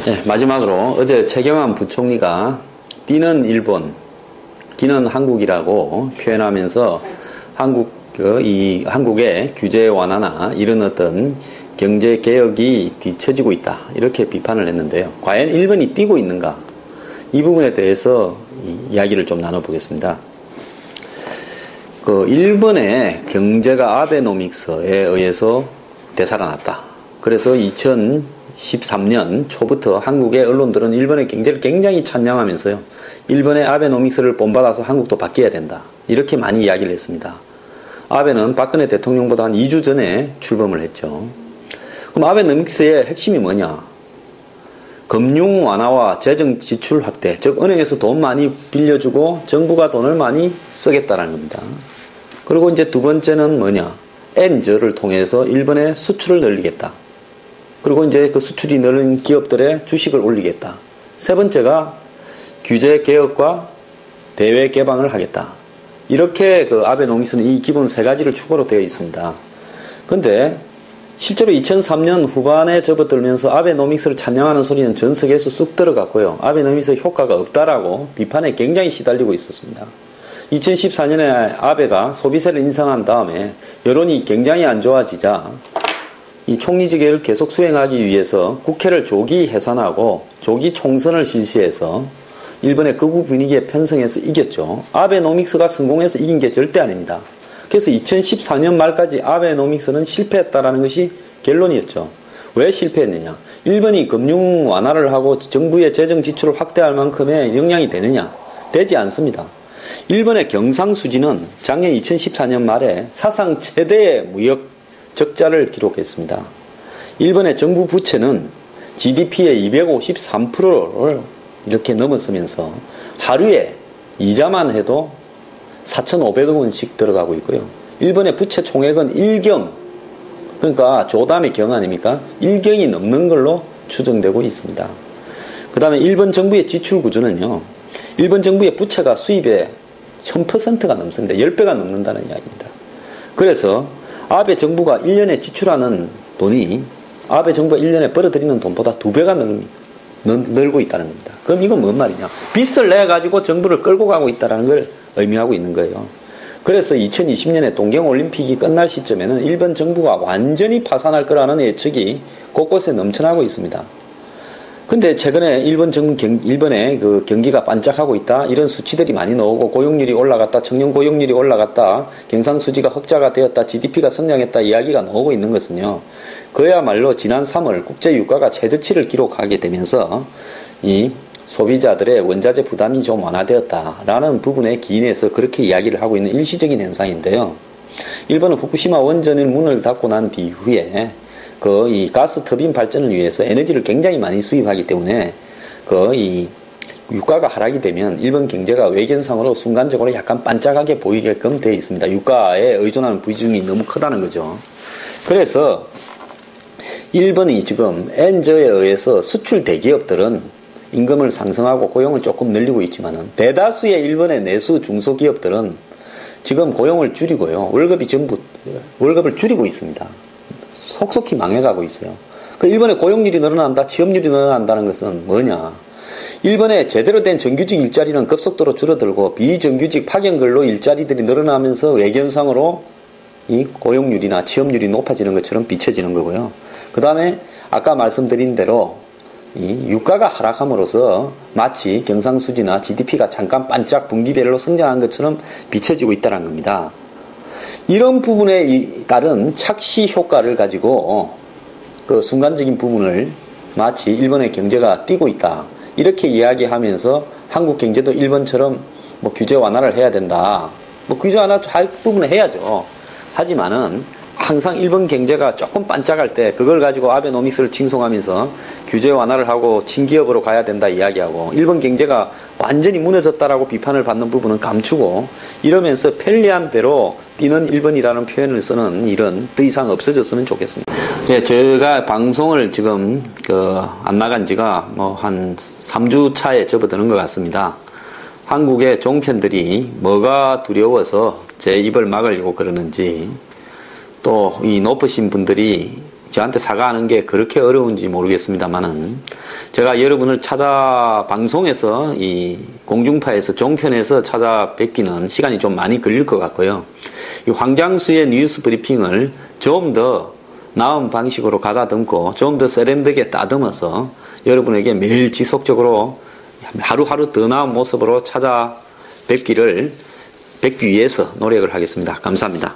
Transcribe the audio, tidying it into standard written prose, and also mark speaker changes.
Speaker 1: 네, 마지막으로 어제 최경환 부총리가 뛰는 일본, 기는 한국이라고 표현하면서 한국의 규제 완화나 이런 어떤 경제 개혁이 뒤처지고 있다, 이렇게 비판을 했는데요. 과연 일본이 뛰고 있는가? 이 부분에 대해서 이야기를 좀 나눠보겠습니다. 일본의 경제가 아베노믹스에 의해서 되살아났다. 그래서 2013년 초부터 한국의 언론들은 일본의 경제를 굉장히 찬양하면서요, 일본의 아베노믹스를 본받아서 한국도 바뀌어야 된다, 이렇게 많이 이야기를 했습니다. 아베는 박근혜 대통령보다 한 2주 전에 출범을 했죠. 그럼 아베노믹스의 핵심이 뭐냐? 금융 완화와 재정 지출 확대, 즉 은행에서 돈 많이 빌려주고 정부가 돈을 많이 쓰겠다라는 겁니다. 그리고 이제 두 번째는 뭐냐? 엔저를 통해서 일본의 수출을 늘리겠다. 그리고 이제 그 수출이 늘은 기업들의 주식을 올리겠다. 세 번째가 규제 개혁과 대외 개방을 하겠다. 이렇게 아베노믹스는 이 기본 세 가지를 축으로 되어 있습니다. 근데 실제로 2003년 후반에 접어들면서 아베노믹스를 찬양하는 소리는 전 세계에서 쑥 들어갔고요. 아베노믹스 효과가 없다라고 비판에 굉장히 시달리고 있었습니다. 2014년에 아베가 소비세를 인상한 다음에 여론이 굉장히 안 좋아지자 이 총리직을 계속 수행하기 위해서 국회를 조기 해산하고 조기 총선을 실시해서 일본의 극우 분위기에 편승해서 이겼죠. 아베노믹스가 성공해서 이긴 게 절대 아닙니다. 그래서 2014년 말까지 아베노믹스는 실패했다라는 것이 결론이었죠. 왜 실패했느냐? 일본이 금융 완화를 하고 정부의 재정 지출을 확대할 만큼의 역량이 되느냐? 되지 않습니다. 일본의 경상수지는 작년 2014년 말에 사상 최대의 무역 적자를 기록했습니다. 일본의 정부 부채는 GDP의 253%를 이렇게 넘어서면서 하루에 이자만 해도 4,500억 원씩 들어가고 있고요. 일본의 부채 총액은 1경, 그러니까 조담의 경 아닙니까? 1경이 넘는 걸로 추정되고 있습니다. 그 다음에 일본 정부의 지출 구조는요, 일본 정부의 부채가 수입의 1000%가 넘습니다. 10배가 넘는다는 이야기입니다. 그래서 아베 정부가 1년에 지출하는 돈이 아베 정부가 1년에 벌어들이는 돈보다 2배가 늘고 있다는 겁니다. 그럼 이건 뭔 말이냐? 빚을 내가지고 정부를 끌고 가고 있다는 걸 의미하고 있는 거예요. 그래서 2020년에 동경올림픽이 끝날 시점에는 일본 정부가 완전히 파산할 거라는 예측이 곳곳에 넘쳐나고 있습니다. 근데 최근에 일본의 그 경기가 반짝하고 있다, 이런 수치들이 많이 나오고, 고용률이 올라갔다, 청년 고용률이 올라갔다, 경상수지가 흑자가 되었다, GDP가 성장했다 이야기가 나오고 있는 것은요, 그야말로 지난 3월 국제유가가 최저치를 기록하게 되면서 이 소비자들의 원자재 부담이 좀 완화되었다라는 부분에 기인해서 그렇게 이야기를 하고 있는 일시적인 현상인데요. 일본은 후쿠시마 원전의 문을 닫고 난 뒤후에 이 가스 터빈 발전을 위해서 에너지를 굉장히 많이 수입하기 때문에 이 유가가 하락이 되면 일본 경제가 외견상으로 순간적으로 약간 반짝하게 보이게끔 되어 있습니다. 유가에 의존하는 비중이 너무 크다는 거죠. 그래서 일본이 지금 엔저에 의해서 수출 대기업들은 임금을 상승하고 고용을 조금 늘리고 있지만은, 대다수의 일본의 내수 중소기업들은 지금 고용을 줄이고요, 월급을 줄이고 있습니다. 속속히 망해가고 있어요. 일본의 고용률이 늘어난다, 취업률이 늘어난다는 것은 뭐냐? 일본의 제대로 된 정규직 일자리는 급속도로 줄어들고 비정규직 파견근로 일자리들이 늘어나면서 외견상으로 이 고용률이나 취업률이 높아지는 것처럼 비춰지는 거고요. 그 다음에 아까 말씀드린 대로 이 유가가 하락함으로써 마치 경상수지나 GDP가 잠깐 반짝 분기별로 성장한 것처럼 비춰지고 있다는 겁니다. 이런 부분에 따른 착시 효과를 가지고 그 순간적인 부분을 마치 일본의 경제가 뛰고 있다, 이렇게 이야기하면서 한국 경제도 일본처럼 규제 완화를 해야 된다, 규제 완화 할 부분은 해야죠. 하지만은 항상 일본 경제가 조금 반짝할 때 그걸 가지고 아베노믹스를 칭송하면서 규제 완화를 하고 친기업으로 가야 된다 이야기하고, 일본 경제가 완전히 무너졌다라고 비판을 받는 부분은 감추고, 이러면서 편리한 대로 뛰는 일본이라는 표현을 쓰는 일은 더 이상 없어졌으면 좋겠습니다. 예, 제가 방송을 지금 안 나간 지가 한 3주 차에 접어드는 것 같습니다. 한국의 종편들이 뭐가 두려워서 제 입을 막으려고 그러는지, 또 이 높으신 분들이 저한테 사과하는 게 그렇게 어려운지 모르겠습니다만은 제가 여러분을 찾아 방송에서 이 공중파에서 종편에서 찾아뵙기는 시간이 좀 많이 걸릴 것 같고요. 이 황장수의 뉴스 브리핑을 좀 더 나은 방식으로 가다듬고 좀 더 세련되게 따듬어서 여러분에게 매일 지속적으로 하루하루 더 나은 모습으로 찾아뵙기 위해서 노력을 하겠습니다. 감사합니다.